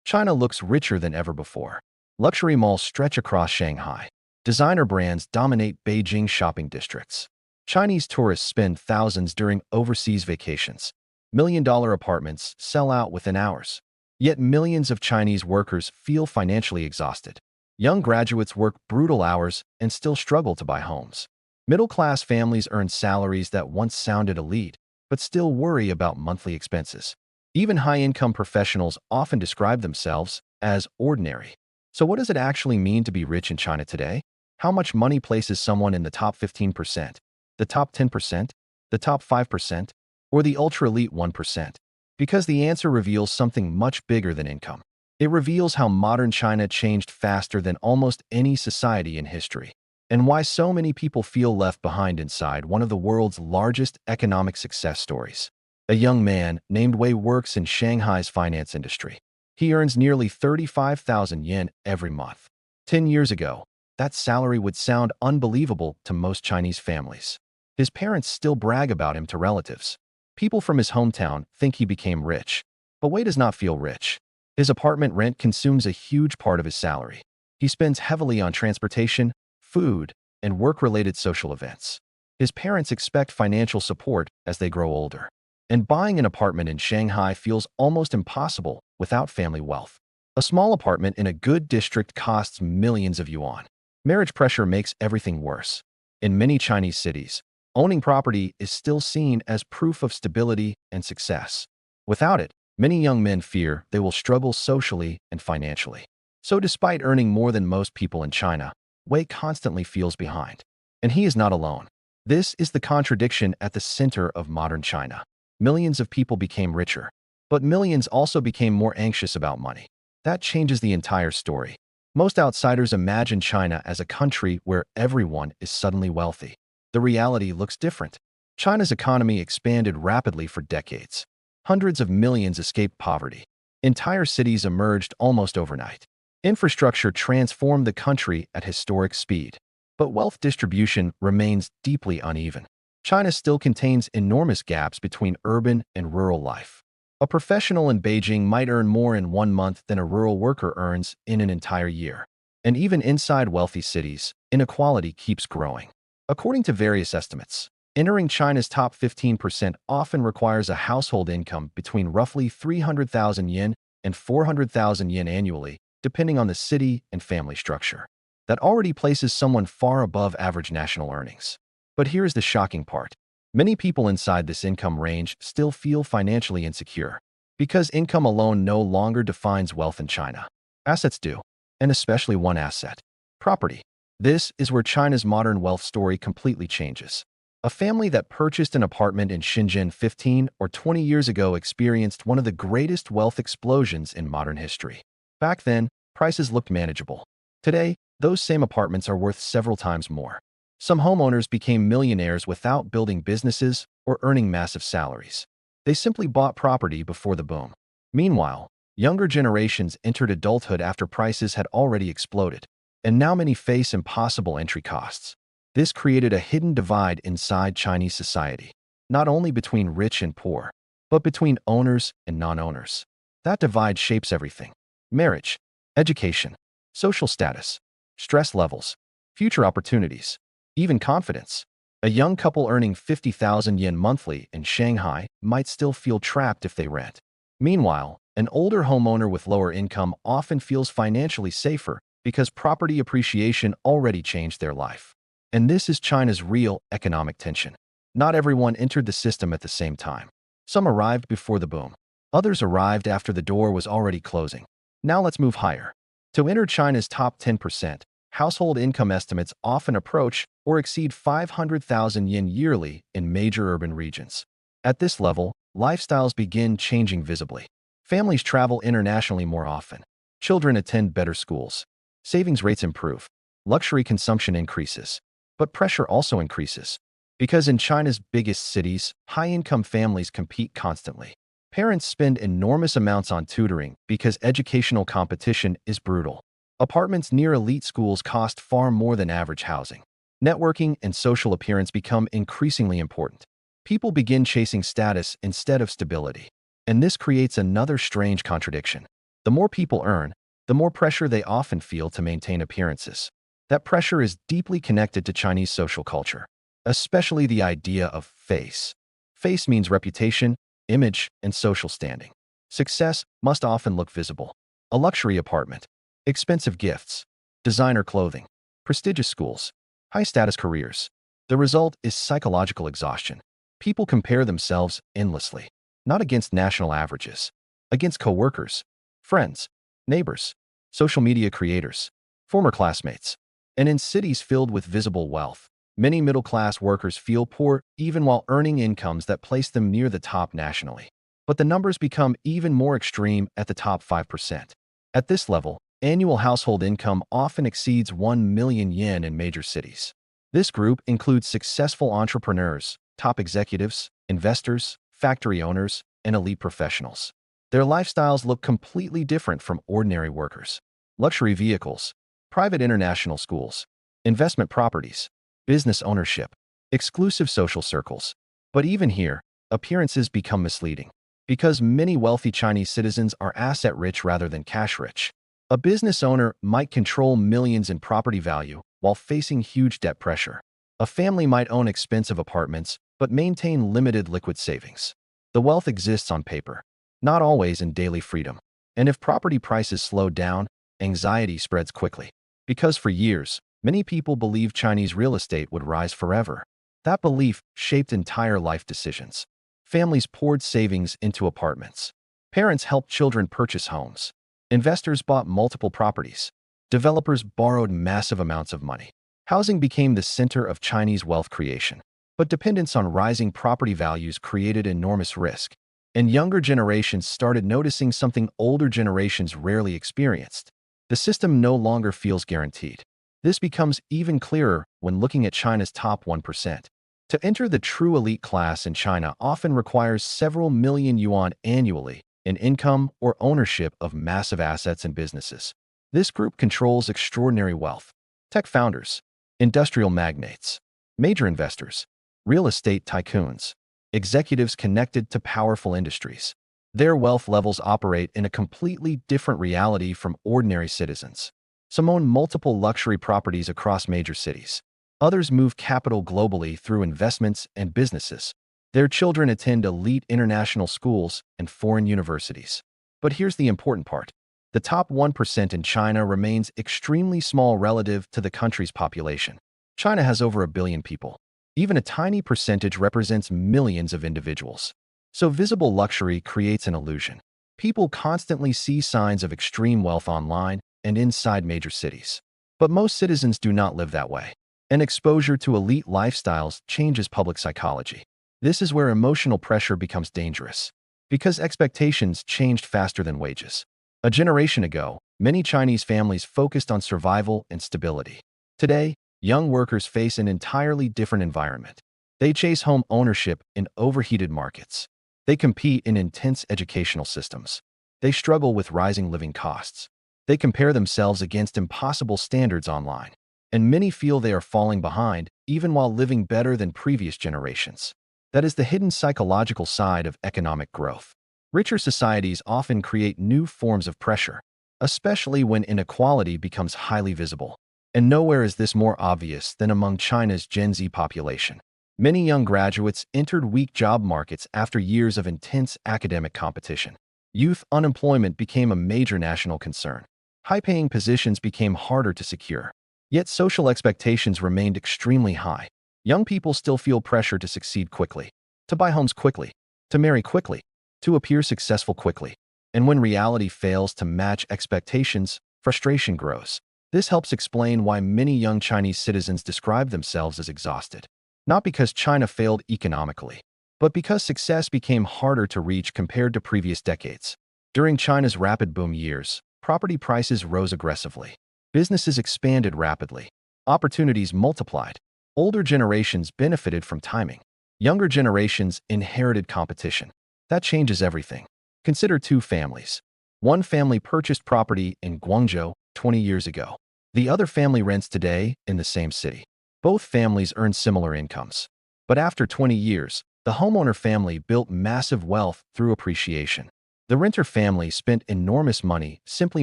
China looks richer than ever before. Luxury malls stretch across Shanghai. Designer brands dominate Beijing shopping districts. Chinese tourists spend thousands during overseas vacations. Million-dollar apartments sell out within hours. Yet millions of Chinese workers feel financially exhausted. Young graduates work brutal hours and still struggle to buy homes. Middle-class families earn salaries that once sounded elite, but still worry about monthly expenses. Even high-income professionals often describe themselves as ordinary. So what does it actually mean to be rich in China today? How much money places someone in the top 15%, the top 10%, the top 5%, or the ultra-elite 1%? Because the answer reveals something much bigger than income. It reveals how modern China changed faster than almost any society in history, and why so many people feel left behind inside one of the world's largest economic success stories. A young man named Wei works in Shanghai's finance industry. He earns nearly 35,000 yen every month. 10 years ago, that salary would sound unbelievable to most Chinese families. His parents still brag about him to relatives. People from his hometown think he became rich, but Wei does not feel rich. His apartment rent consumes a huge part of his salary. He spends heavily on transportation, food, and work-related social events. His parents expect financial support as they grow older. And buying an apartment in Shanghai feels almost impossible without family wealth. A small apartment in a good district costs millions of yuan. Marriage pressure makes everything worse. In many Chinese cities, owning property is still seen as proof of stability and success. Without it, many young men fear they will struggle socially and financially. So despite earning more than most people in China, Wei constantly feels behind. And he is not alone. This is the contradiction at the center of modern China. Millions of people became richer, but millions also became more anxious about money. That changes the entire story. Most outsiders imagine China as a country where everyone is suddenly wealthy. The reality looks different. China's economy expanded rapidly for decades. Hundreds of millions escaped poverty. Entire cities emerged almost overnight. Infrastructure transformed the country at historic speed. But wealth distribution remains deeply uneven. China still contains enormous gaps between urban and rural life. A professional in Beijing might earn more in 1 month than a rural worker earns in an entire year. And even inside wealthy cities, inequality keeps growing. According to various estimates, entering China's top 15% often requires a household income between roughly 300,000 yen and 400,000 yen annually, depending on the city and family structure. That already places someone far above average national earnings. But here's the shocking part. Many people inside this income range still feel financially insecure, because income alone no longer defines wealth in China. Assets do, and especially one asset: property. This is where China's modern wealth story completely changes. A family that purchased an apartment in Shenzhen 15 or 20 years ago experienced one of the greatest wealth explosions in modern history. Back then, prices looked manageable. Today, those same apartments are worth several times more. Some homeowners became millionaires without building businesses or earning massive salaries. They simply bought property before the boom. Meanwhile, younger generations entered adulthood after prices had already exploded, and now many face impossible entry costs. This created a hidden divide inside Chinese society, not only between rich and poor, but between owners and non-owners. That divide shapes everything: marriage, education, social status, stress levels, future opportunities, even confidence. A young couple earning 50,000 yen monthly in Shanghai might still feel trapped if they rent. Meanwhile, an older homeowner with lower income often feels financially safer because property appreciation already changed their life. And this is China's real economic tension. Not everyone entered the system at the same time. Some arrived before the boom. Others arrived after the door was already closing. Now let's move higher. To enter China's top 10%, household income estimates often approach or exceed 500,000 yen yearly in major urban regions. At this level, lifestyles begin changing visibly. Families travel internationally more often. Children attend better schools. Savings rates improve. Luxury consumption increases. But pressure also increases. Because in China's biggest cities, high-income families compete constantly. Parents spend enormous amounts on tutoring because educational competition is brutal. Apartments near elite schools cost far more than average housing. Networking and social appearance become increasingly important. People begin chasing status instead of stability. And this creates another strange contradiction. The more people earn, the more pressure they often feel to maintain appearances. That pressure is deeply connected to Chinese social culture, especially the idea of face. Face means reputation, image, and social standing. Success must often look visible. A luxury apartment, expensive gifts, designer clothing, prestigious schools, high-status careers. The result is psychological exhaustion. People compare themselves endlessly, not against national averages, against coworkers, friends, neighbors, social media creators, former classmates. And in cities filled with visible wealth, many middle-class workers feel poor even while earning incomes that place them near the top nationally. But the numbers become even more extreme at the top 5%. At this level, annual household income often exceeds 1 million yen in major cities. This group includes successful entrepreneurs, top executives, investors, factory owners, and elite professionals. Their lifestyles look completely different from ordinary workers. Luxury vehicles, private international schools, investment properties, business ownership, exclusive social circles. But even here, appearances become misleading. Because many wealthy Chinese citizens are asset-rich rather than cash-rich. A business owner might control millions in property value while facing huge debt pressure. A family might own expensive apartments but maintain limited liquid savings. The wealth exists on paper, not always in daily freedom. And if property prices slow down, anxiety spreads quickly. Because for years, many people believed Chinese real estate would rise forever. That belief shaped entire life decisions. Families poured savings into apartments. Parents helped children purchase homes. Investors bought multiple properties. Developers borrowed massive amounts of money. Housing became the center of Chinese wealth creation. But dependence on rising property values created enormous risk. And younger generations started noticing something older generations rarely experienced. The system no longer feels guaranteed. This becomes even clearer when looking at China's top 1%. To enter the true elite class in China often requires several million yuan annually in income or ownership of massive assets and businesses. This group controls extraordinary wealth. Tech founders, industrial magnates, major investors, real estate tycoons, executives connected to powerful industries. Their wealth levels operate in a completely different reality from ordinary citizens. Some own multiple luxury properties across major cities. Others move capital globally through investments and businesses. Their children attend elite international schools and foreign universities. But here's the important part. The top 1% in China remains extremely small relative to the country's population. China has over 1 billion people. Even a tiny percentage represents millions of individuals. So visible luxury creates an illusion. People constantly see signs of extreme wealth online and inside major cities. But most citizens do not live that way. And exposure to elite lifestyles changes public psychology. This is where emotional pressure becomes dangerous. Because expectations changed faster than wages. A generation ago, many Chinese families focused on survival and stability. Today, young workers face an entirely different environment. They chase home ownership in overheated markets. They compete in intense educational systems. They struggle with rising living costs. They compare themselves against impossible standards online. And many feel they are falling behind, even while living better than previous generations. That is the hidden psychological side of economic growth. Richer societies often create new forms of pressure, especially when inequality becomes highly visible. And nowhere is this more obvious than among China's Gen Z population. Many young graduates entered weak job markets after years of intense academic competition. Youth unemployment became a major national concern. High-paying positions became harder to secure. Yet social expectations remained extremely high. Young people still feel pressure to succeed quickly, to buy homes quickly, to marry quickly, to appear successful quickly. And when reality fails to match expectations, frustration grows. This helps explain why many young Chinese citizens describe themselves as exhausted. Not because China failed economically, but because success became harder to reach compared to previous decades. During China's rapid boom years, property prices rose aggressively. Businesses expanded rapidly. Opportunities multiplied. Older generations benefited from timing. Younger generations inherited competition. That changes everything. Consider two families. One family purchased property in Guangzhou 20 years ago. The other family rents today in the same city. Both families earn similar incomes. But after 20 years, the homeowner family built massive wealth through appreciation. The renter family spent enormous money simply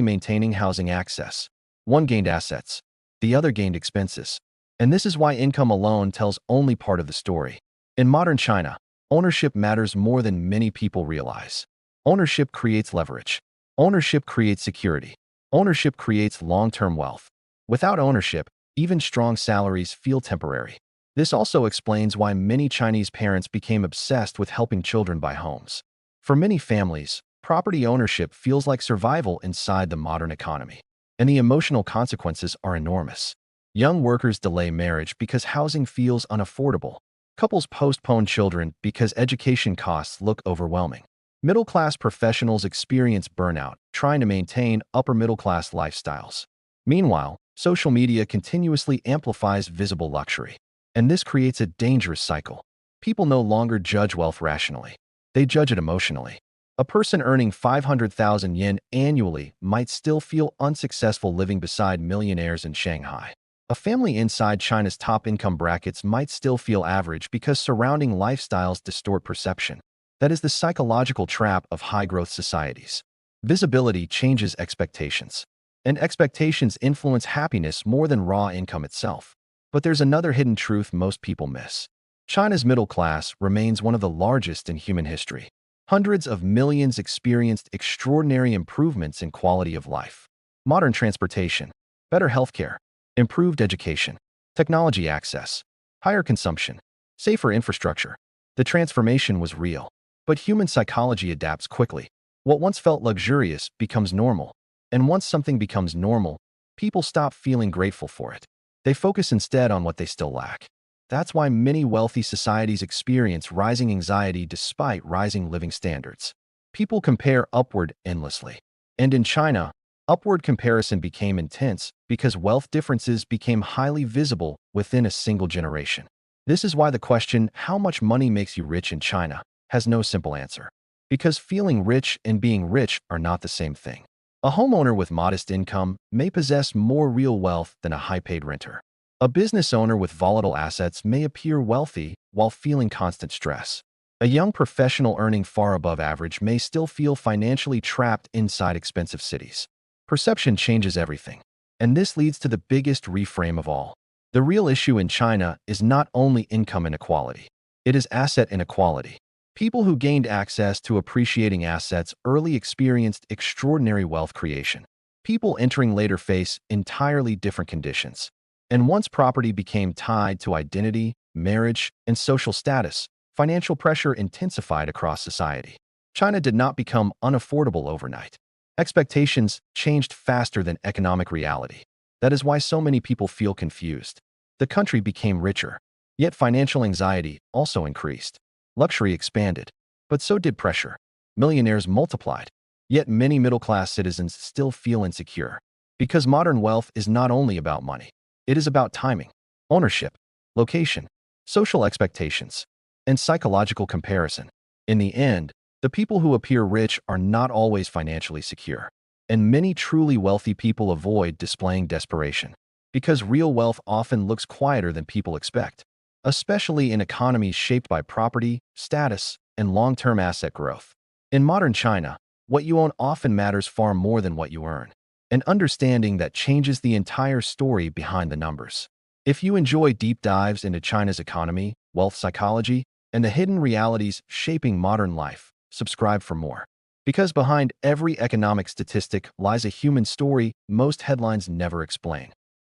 maintaining housing access. One gained assets, the other gained expenses. And this is why income alone tells only part of the story. In modern China, ownership matters more than many people realize. Ownership creates leverage. Ownership creates security. Ownership creates long-term wealth. Without ownership, even strong salaries feel temporary. This also explains why many Chinese parents became obsessed with helping children buy homes. For many families, property ownership feels like survival inside the modern economy, and the emotional consequences are enormous. Young workers delay marriage because housing feels unaffordable. Couples postpone children because education costs look overwhelming. Middle-class professionals experience burnout trying to maintain upper-middle-class lifestyles. Meanwhile, social media continuously amplifies visible luxury. And this creates a dangerous cycle. People no longer judge wealth rationally. They judge it emotionally. A person earning 500,000 yen annually might still feel unsuccessful living beside millionaires in Shanghai. A family inside China's top income brackets might still feel average because surrounding lifestyles distort perception. That is the psychological trap of high-growth societies. Visibility changes expectations, and expectations influence happiness more than raw income itself. But there's another hidden truth most people miss. China's middle class remains one of the largest in human history. Hundreds of millions experienced extraordinary improvements in quality of life. Modern transportation, better healthcare, improved education, technology access, higher consumption, safer infrastructure. The transformation was real. But human psychology adapts quickly. What once felt luxurious becomes normal. And once something becomes normal, people stop feeling grateful for it. They focus instead on what they still lack. That's why many wealthy societies experience rising anxiety despite rising living standards. People compare upward endlessly. And in China, upward comparison became intense because wealth differences became highly visible within a single generation. This is why the question, how much money makes you rich in China, has no simple answer. Because feeling rich and being rich are not the same thing. A homeowner with modest income may possess more real wealth than a high-paid renter. A business owner with volatile assets may appear wealthy while feeling constant stress. A young professional earning far above average may still feel financially trapped inside expensive cities. Perception changes everything. And this leads to the biggest reframe of all. The real issue in China is not only income inequality. It is asset inequality. People who gained access to appreciating assets early experienced extraordinary wealth creation. People entering later face entirely different conditions. And once property became tied to identity, marriage, and social status, financial pressure intensified across society. China did not become unaffordable overnight. Expectations changed faster than economic reality. That is why so many people feel confused. The country became richer, yet financial anxiety also increased. Luxury expanded, but so did pressure. Millionaires multiplied, yet many middle-class citizens still feel insecure. Because modern wealth is not only about money. It is about timing, ownership, location, social expectations, and psychological comparison. In the end, the people who appear rich are not always financially secure. And many truly wealthy people avoid displaying desperation. Because real wealth often looks quieter than people expect, especially in economies shaped by property, status, and long-term asset growth. In modern China, what you own often matters far more than what you earn. An understanding that changes the entire story behind the numbers. If you enjoy deep dives into China's economy, wealth psychology, and the hidden realities shaping modern life, subscribe for more. Because behind every economic statistic lies a human story most headlines never explain.